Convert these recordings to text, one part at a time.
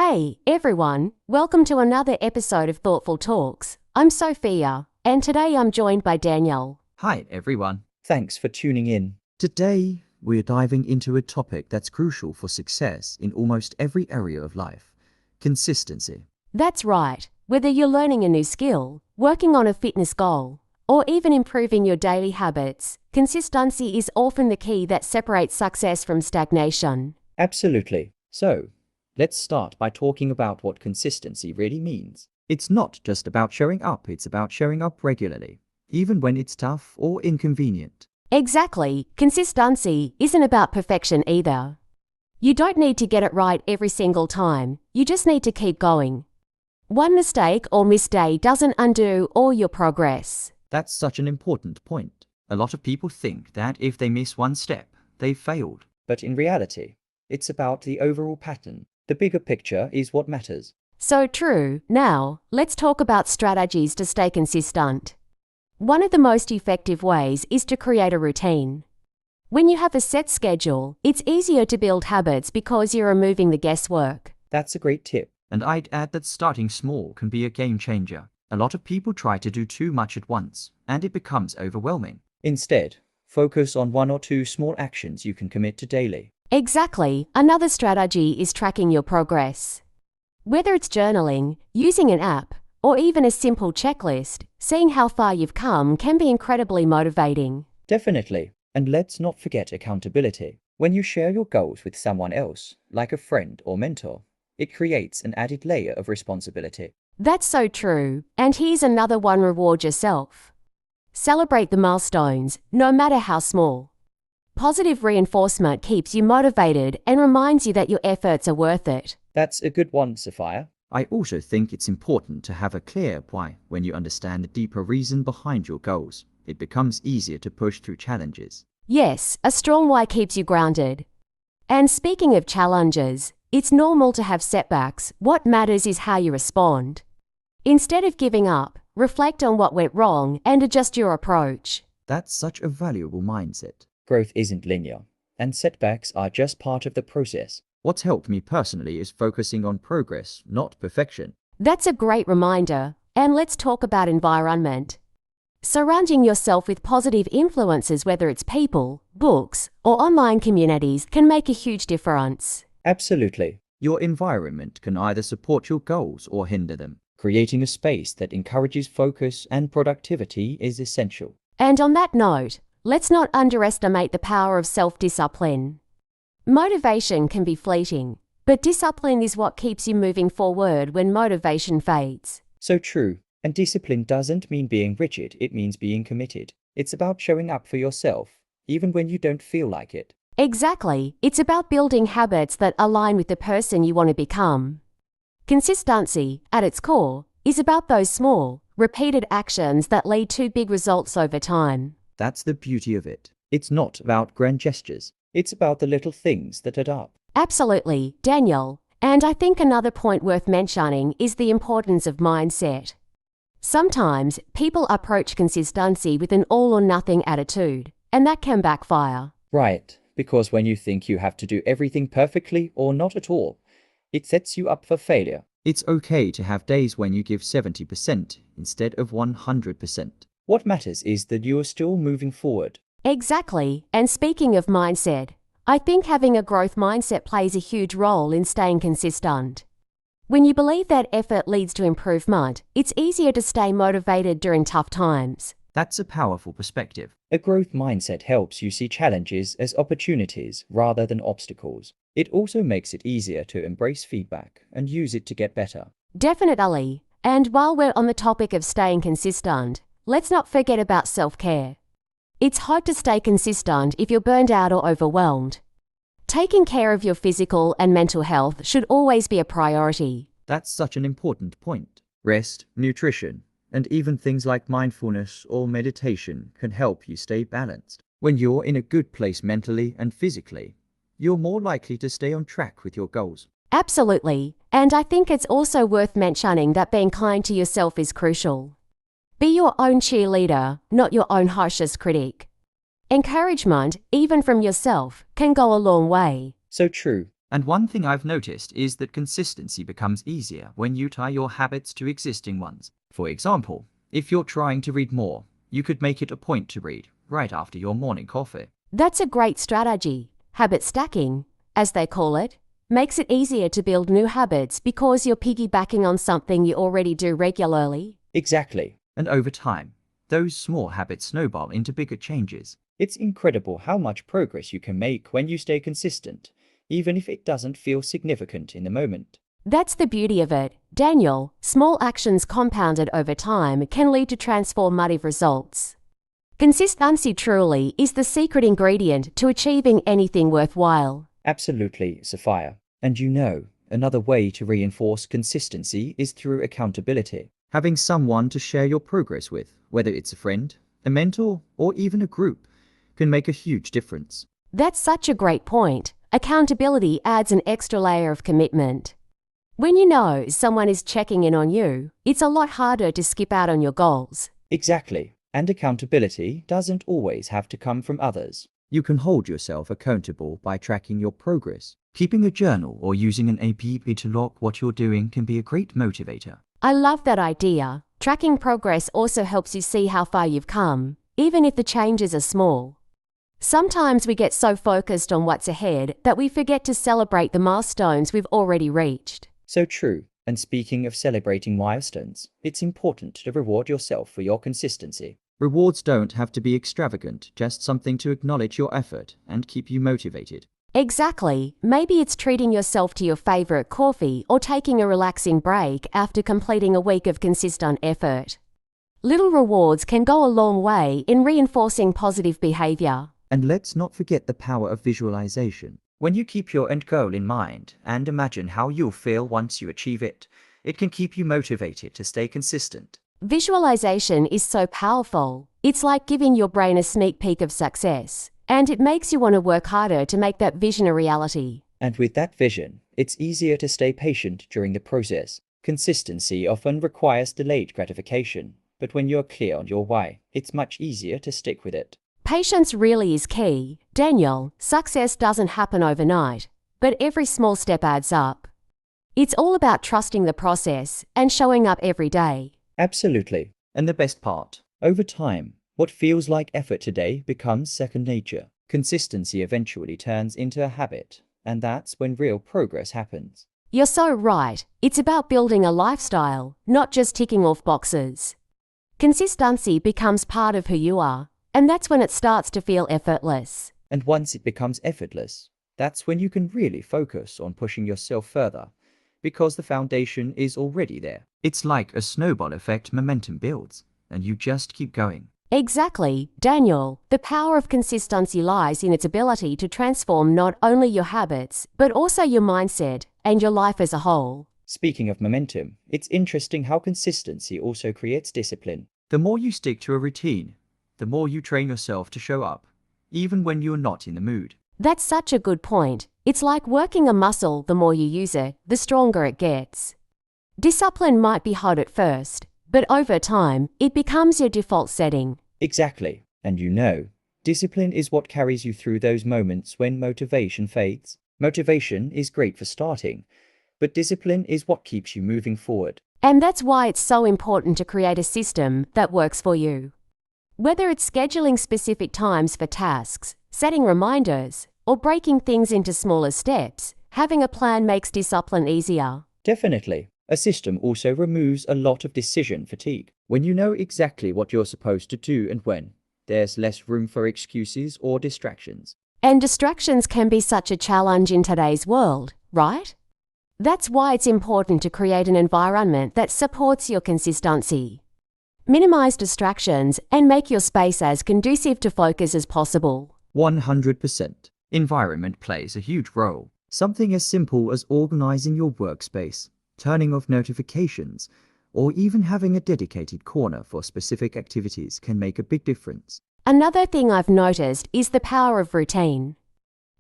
Hey, everyone, welcome to another episode of Thoughtful Talks. I'm Sophia, and today I'm joined by Danielle. Hi, everyone. Thanks for tuning in. Today, we're diving into a topic that's crucial for success in almost every area of life: consistency. That's right, whether you're learning a new skill, working on a fitness goal, or even improving your daily habits, consistency is often the key that separates success from stagnation. Absolutely. So, let's start by talking about what consistency really means. It's not just about showing up, it's about showing up regularly, even when it's tough or inconvenient. Exactly, consistency isn't about perfection either. You don't need to get it right every single time, you just need to keep going. One mistake or missed day doesn't undo all your progress. That's such an important point. A lot of people think that if they miss one step, they've failed. But in reality, it's about the overall pattern. The bigger picture is what matters. So true. Now, let's talk about strategies to stay consistent. One of the most effective ways is to create a routine. When you have a set schedule, it's easier to build habits because you're removing the guesswork. That's a great tip. And I'd add that starting small can be a game changer. A lot of people try to do too much at once, and it becomes overwhelming. Instead, focus on one or two small actions you can commit to daily. Exactly. Another strategy is tracking your progress. Whether it's journaling, using an app, or even a simple checklist, seeing how far you've come can be incredibly motivating. Definitely. And let's not forget accountability. When you share your goals with someone else, like a friend or mentor, it creates an added layer of responsibility. That's so true. And here's another one: reward yourself. Celebrate the milestones, no matter how small. Positive reinforcement keeps you motivated and reminds you that your efforts are worth it. That's a good one, Sophia. I also think it's important to have a clear why. When you understand the deeper reason behind your goals, it becomes easier to push through challenges. Yes, a strong why keeps you grounded. And speaking of challenges, it's normal to have setbacks. What matters is how you respond. Instead of giving up, reflect on what went wrong and adjust your approach. That's such a valuable mindset. Growth isn't linear, and setbacks are just part of the process. What's helped me personally is focusing on progress, not perfection. That's a great reminder. And let's talk about environment. Surrounding yourself with positive influences, whether it's people, books, or online communities, can make a huge difference. Absolutely. Your environment can either support your goals or hinder them. Creating a space that encourages focus and productivity is essential. And on that note, let's not underestimate the power of self-discipline. Motivation can be fleeting, but discipline is what keeps you moving forward when motivation fades. So true. And discipline doesn't mean being rigid, it means being committed. It's about showing up for yourself, even when you don't feel like it. Exactly. It's about building habits that align with the person you want to become. Consistency, at its core, is about those small, repeated actions that lead to big results over time. That's the beauty of it. It's not about grand gestures. It's about the little things that add up. Absolutely, Daniel. And I think another point worth mentioning is the importance of mindset. Sometimes people approach consistency with an all-or-nothing attitude, and that can backfire. Right, because when you think you have to do everything perfectly or not at all, it sets you up for failure. It's okay to have days when you give 70% instead of 100%. What matters is that you are still moving forward. Exactly. And speaking of mindset, I think having a growth mindset plays a huge role in staying consistent. When you believe that effort leads to improvement, it's easier to stay motivated during tough times. That's a powerful perspective. A growth mindset helps you see challenges as opportunities rather than obstacles. It also makes it easier to embrace feedback and use it to get better. Definitely. And while we're on the topic of staying consistent, let's not forget about self-care. It's hard to stay consistent if you're burned out or overwhelmed. Taking care of your physical and mental health should always be a priority. That's such an important point. Rest, nutrition, and even things like mindfulness or meditation can help you stay balanced. When you're in a good place mentally and physically, you're more likely to stay on track with your goals. Absolutely. And I think it's also worth mentioning that being kind to yourself is crucial. Be your own cheerleader, not your own harshest critic. Encouragement, even from yourself, can go a long way. So true. And one thing I've noticed is that consistency becomes easier when you tie your habits to existing ones. For example, if you're trying to read more, you could make it a point to read right after your morning coffee. That's a great strategy. Habit stacking, as they call it, makes it easier to build new habits because you're piggybacking on something you already do regularly. Exactly. And over time, those small habits snowball into bigger changes. It's incredible how much progress you can make when you stay consistent, even if it doesn't feel significant in the moment. That's the beauty of it, Daniel. Small actions compounded over time can lead to transformative results. Consistency truly is the secret ingredient to achieving anything worthwhile. Absolutely, Sophia. And another way to reinforce consistency is through accountability. Having someone to share your progress with, whether it's a friend, a mentor, or even a group, can make a huge difference. That's such a great point. Accountability adds an extra layer of commitment. When you know someone is checking in on you, it's a lot harder to skip out on your goals. Exactly. And accountability doesn't always have to come from others. You can hold yourself accountable by tracking your progress. Keeping a journal or using an app to log what you're doing can be a great motivator. I love that idea. Tracking progress also helps you see how far you've come, even if the changes are small. Sometimes we get so focused on what's ahead that we forget to celebrate the milestones we've already reached. So true. And speaking of celebrating milestones, it's important to reward yourself for your consistency. Rewards don't have to be extravagant, just something to acknowledge your effort and keep you motivated. Exactly. Maybe it's treating yourself to your favorite coffee or taking a relaxing break after completing a week of consistent effort. Little rewards can go a long way in reinforcing positive behavior. And let's not forget the power of visualization. When you keep your end goal in mind and imagine how you'll feel once you achieve it, it can keep you motivated to stay consistent. Visualization is so powerful. It's like giving your brain a sneak peek of success, and it makes you want to work harder to make that vision a reality. And with that vision, it's easier to stay patient during the process. Consistency often requires delayed gratification, but when you're clear on your why, it's much easier to stick with it. Patience really is key. Daniel, success doesn't happen overnight, but every small step adds up. It's all about trusting the process and showing up every day. Absolutely. And the best part, over time, what feels like effort today becomes second nature. Consistency eventually turns into a habit, and that's when real progress happens. You're so right. It's about building a lifestyle, not just ticking off boxes. Consistency becomes part of who you are, and that's when it starts to feel effortless. And once it becomes effortless, that's when you can really focus on pushing yourself further, because the foundation is already there. It's like a snowball effect. Momentum builds, and you just keep going. Exactly, Daniel. The power of consistency lies in its ability to transform not only your habits, but also your mindset and your life as a whole. Speaking of momentum, it's interesting how consistency also creates discipline. The more you stick to a routine, the more you train yourself to show up, even when you're not in the mood. That's such a good point. It's like working a muscle. The more you use it, the stronger it gets. Discipline might be hard at first, but over time, it becomes your default setting. Exactly. And discipline is what carries you through those moments when motivation fades. Motivation is great for starting, but discipline is what keeps you moving forward. And that's why it's so important to create a system that works for you. Whether it's scheduling specific times for tasks, setting reminders, or breaking things into smaller steps, having a plan makes discipline easier. Definitely. A system also removes a lot of decision fatigue. When you know exactly what you're supposed to do and when, there's less room for excuses or distractions. And distractions can be such a challenge in today's world, right? That's why it's important to create an environment that supports your consistency. Minimize distractions and make your space as conducive to focus as possible. 100%. Environment plays a huge role. Something as simple as organizing your workspace, turning off notifications, or even having a dedicated corner for specific activities can make a big difference. Another thing I've noticed is the power of routine.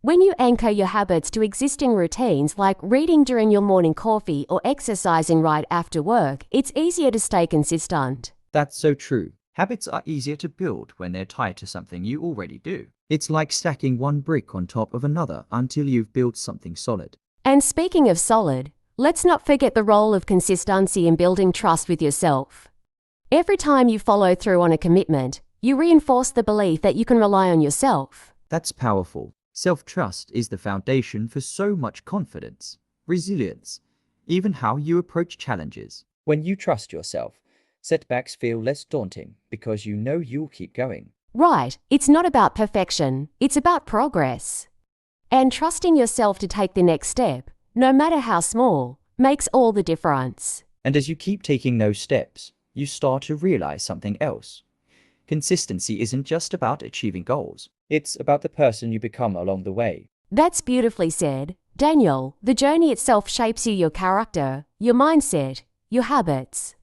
When you anchor your habits to existing routines like reading during your morning coffee or exercising right after work, it's easier to stay consistent. That's so true. Habits are easier to build when they're tied to something you already do. It's like stacking one brick on top of another until you've built something solid. And speaking of solid, let's not forget the role of consistency in building trust with yourself. Every time you follow through on a commitment, you reinforce the belief that you can rely on yourself. That's powerful. Self-trust is the foundation for so much confidence, resilience, even how you approach challenges. When you trust yourself, setbacks feel less daunting because you know you'll keep going. Right, it's not about perfection, it's about progress. And trusting yourself to take the next step, no matter how small, makes all the difference. And as you keep taking those steps, you start to realize something else. Consistency isn't just about achieving goals. It's about the person you become along the way. That's beautifully said. Daniel, the journey itself shapes you, your character, your mindset, your habits.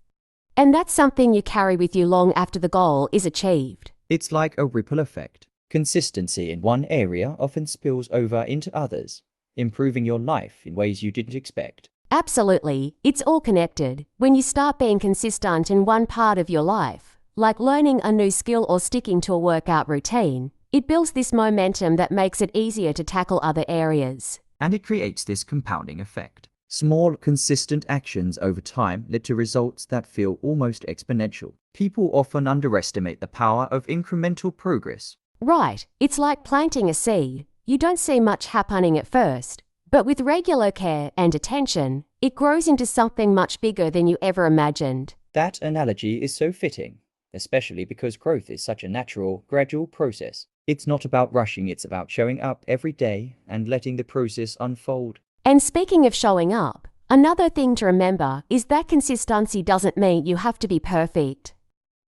And that's something you carry with you long after the goal is achieved. It's like a ripple effect. Consistency in one area often spills over into others, improving your life in ways you didn't expect. Absolutely, it's all connected. When you start being consistent in one part of your life, like learning a new skill or sticking to a workout routine, it builds this momentum that makes it easier to tackle other areas. And it creates this compounding effect. Small, consistent actions over time lead to results that feel almost exponential. People often underestimate the power of incremental progress. Right, it's like planting a seed. You don't see much happening at first, but with regular care and attention, it grows into something much bigger than you ever imagined. That analogy is so fitting, especially because growth is such a natural, gradual process. It's not about rushing, it's about showing up every day and letting the process unfold. And speaking of showing up, another thing to remember is that consistency doesn't mean you have to be perfect.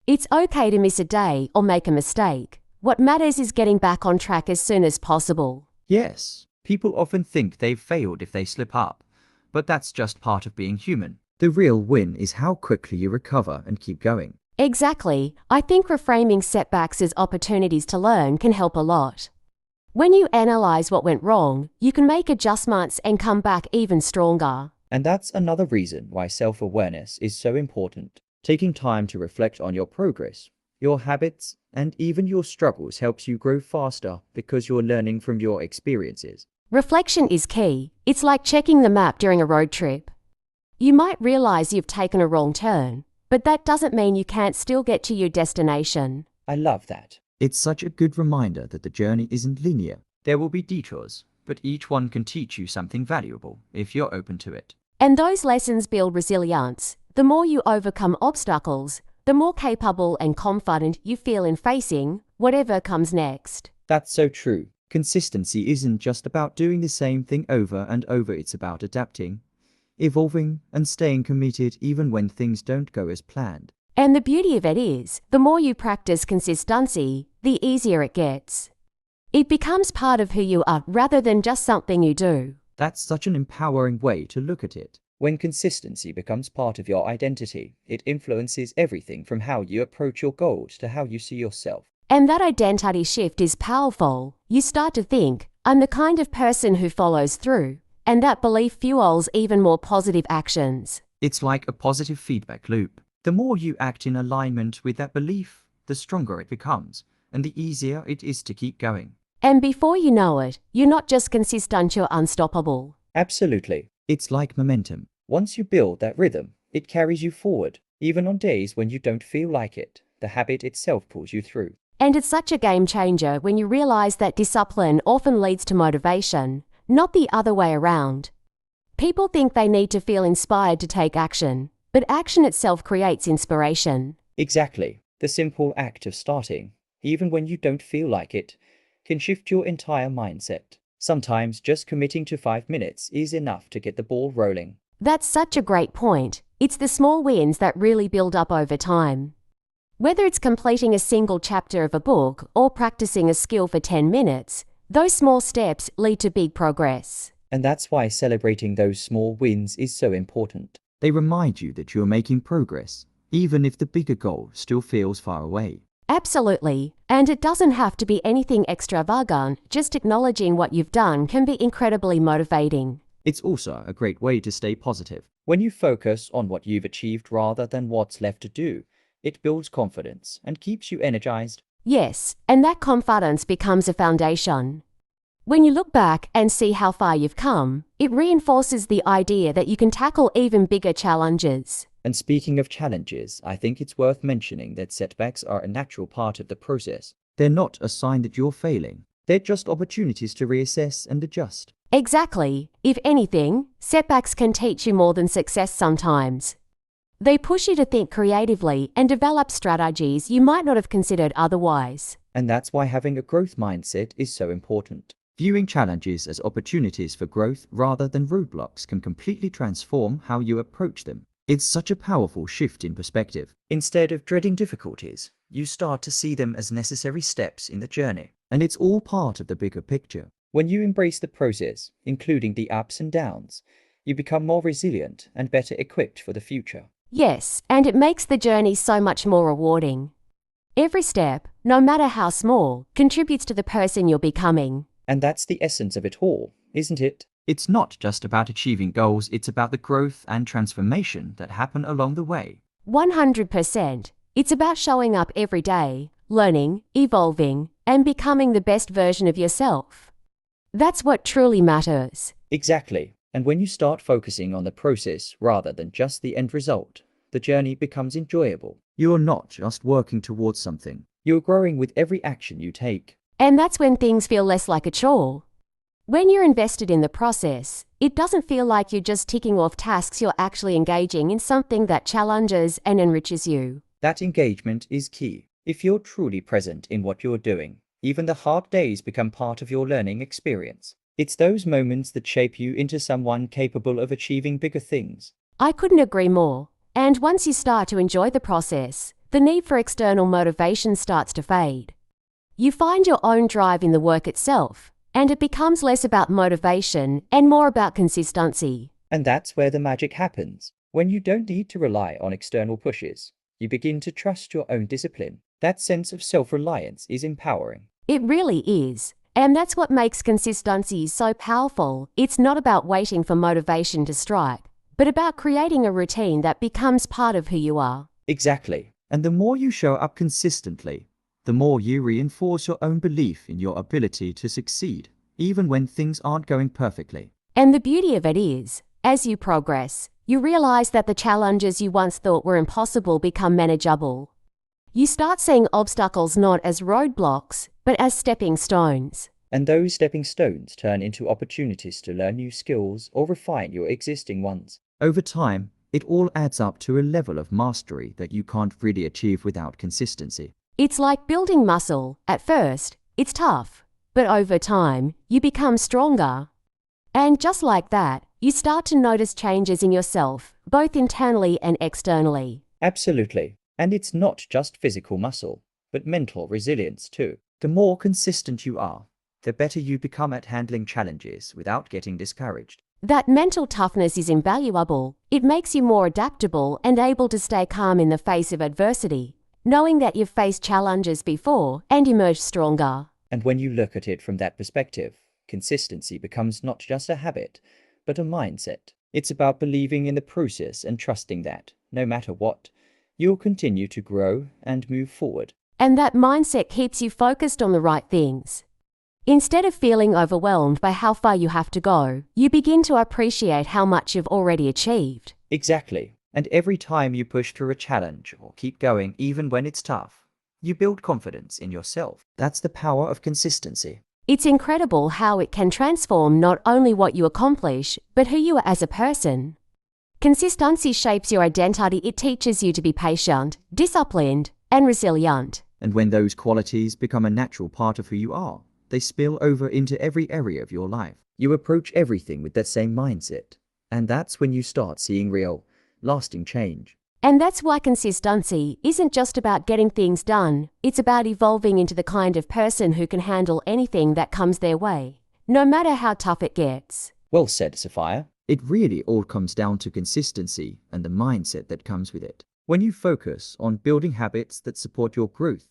It's okay to miss a day or make a mistake. What matters is getting back on track as soon as possible. Yes, people often think they've failed if they slip up, but that's just part of being human. The real win is how quickly you recover and keep going. Exactly. I think reframing setbacks as opportunities to learn can help a lot. When you analyze what went wrong, you can make adjustments and come back even stronger. And that's another reason why self-awareness is so important. Taking time to reflect on your progress, your habits, and even your struggles helps you grow faster because you're learning from your experiences. Reflection is key. It's like checking the map during a road trip. You might realize you've taken a wrong turn, but that doesn't mean you can't still get to your destination. I love that. It's such a good reminder that the journey isn't linear. There will be detours, but each one can teach you something valuable if you're open to it. And those lessons build resilience. The more you overcome obstacles, the more capable and confident you feel in facing whatever comes next. That's so true. Consistency isn't just about doing the same thing over and over, it's about adapting, evolving, and staying committed even when things don't go as planned. And the beauty of it is, the more you practice consistency, the easier it gets. It becomes part of who you are rather than just something you do. That's such an empowering way to look at it. When consistency becomes part of your identity, it influences everything from how you approach your goals to how you see yourself. And that identity shift is powerful. You start to think, I'm the kind of person who follows through, and that belief fuels even more positive actions. It's like a positive feedback loop. The more you act in alignment with that belief, the stronger it becomes, and the easier it is to keep going. And before you know it, you're not just consistent, you're unstoppable. Absolutely. It's like momentum. Once you build that rhythm, it carries you forward. Even on days when you don't feel like it, the habit itself pulls you through. And it's such a game changer when you realize that discipline often leads to motivation, not the other way around. People think they need to feel inspired to take action, but action itself creates inspiration. Exactly. The simple act of starting, even when you don't feel like it, can shift your entire mindset. Sometimes just committing to 5 minutes is enough to get the ball rolling. That's such a great point. It's the small wins that really build up over time. Whether it's completing a single chapter of a book or practicing a skill for 10 minutes, those small steps lead to big progress. And that's why celebrating those small wins is so important. They remind you that you're making progress, even if the bigger goal still feels far away. Absolutely. And it doesn't have to be anything extravagant. Just acknowledging what you've done can be incredibly motivating. It's also a great way to stay positive. When you focus on what you've achieved rather than what's left to do, It builds confidence and keeps you energized. Yes, and that confidence becomes a foundation. When you look back and see how far you've come, it reinforces the idea that you can tackle even bigger challenges. And speaking of challenges, I think it's worth mentioning that setbacks are a natural part of the process. They're not a sign that you're failing. They're just opportunities to reassess and adjust. Exactly. If anything, setbacks can teach you more than success sometimes. They push you to think creatively and develop strategies you might not have considered otherwise. And that's why having a growth mindset is so important. Viewing challenges as opportunities for growth rather than roadblocks can completely transform how you approach them. It's such a powerful shift in perspective. Instead of dreading difficulties, you start to see them as necessary steps in the journey. And it's all part of the bigger picture. When you embrace the process, including the ups and downs, you become more resilient and better equipped for the future. Yes, and it makes the journey so much more rewarding. Every step, no matter how small, contributes to the person you're becoming. And that's the essence of it all, isn't it? It's not just about achieving goals, it's about the growth and transformation that happen along the way. 100%. It's about showing up every day, learning, evolving, and becoming the best version of yourself. That's what truly matters. Exactly. And when you start focusing on the process rather than just the end result, the journey becomes enjoyable. You're not just working towards something. You're growing with every action you take. And that's when things feel less like a chore. When you're invested in the process, it doesn't feel like you're just ticking off tasks, you're actually engaging in something that challenges and enriches you. That engagement is key. If you're truly present in what you're doing, even the hard days become part of your learning experience. It's those moments that shape you into someone capable of achieving bigger things. I couldn't agree more. And once you start to enjoy the process, the need for external motivation starts to fade. You find your own drive in the work itself, and it becomes less about motivation and more about consistency. And that's where the magic happens. When you don't need to rely on external pushes, you begin to trust your own discipline. That sense of self-reliance is empowering. It really is. And that's what makes consistency so powerful. It's not about waiting for motivation to strike, but about creating a routine that becomes part of who you are. Exactly. And the more you show up consistently, the more you reinforce your own belief in your ability to succeed, even when things aren't going perfectly. And the beauty of it is, as you progress, you realize that the challenges you once thought were impossible become manageable. You start seeing obstacles not as roadblocks, but as stepping stones. And those stepping stones turn into opportunities to learn new skills or refine your existing ones. Over time, it all adds up to a level of mastery that you can't really achieve without consistency. It's like building muscle. At first, it's tough, but over time, you become stronger. And just like that, you start to notice changes in yourself, both internally and externally. Absolutely. And it's not just physical muscle, but mental resilience too. The more consistent you are, the better you become at handling challenges without getting discouraged. That mental toughness is invaluable. It makes you more adaptable and able to stay calm in the face of adversity, knowing that you've faced challenges before and emerged stronger. And when you look at it from that perspective, consistency becomes not just a habit, but a mindset. It's about believing in the process and trusting that, no matter what, you'll continue to grow and move forward. And that mindset keeps you focused on the right things. Instead of feeling overwhelmed by how far you have to go, you begin to appreciate how much you've already achieved. Exactly. And every time you push through a challenge or keep going even when it's tough, you build confidence in yourself. That's the power of consistency. It's incredible how it can transform not only what you accomplish, but who you are as a person. Consistency shapes your identity. It teaches you to be patient, disciplined, and resilient. And when those qualities become a natural part of who you are, they spill over into every area of your life. You approach everything with that same mindset. And that's when you start seeing real, lasting change. And that's why consistency isn't just about getting things done. It's about evolving into the kind of person who can handle anything that comes their way, no matter how tough it gets. Well said, Sophia. It really all comes down to consistency and the mindset that comes with it. When you focus on building habits that support your growth,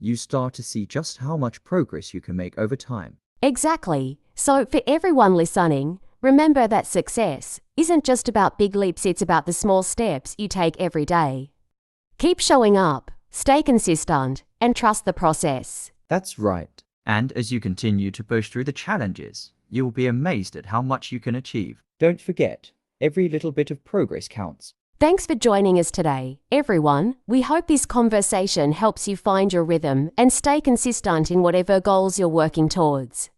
you start to see just how much progress you can make over time. Exactly. So for everyone listening, remember that success isn't just about big leaps, it's about the small steps you take every day. Keep showing up, stay consistent, and trust the process. That's right. And as you continue to push through the challenges, you will be amazed at how much you can achieve. Don't forget, every little bit of progress counts. Thanks for joining us today, everyone. We hope this conversation helps you find your rhythm and stay consistent in whatever goals you're working towards.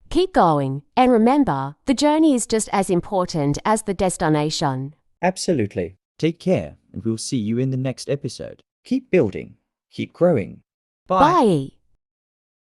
Keep going, and remember, the journey is just as important as the destination. Absolutely. Take care, and we'll see you in the next episode. Keep building, keep growing. Bye.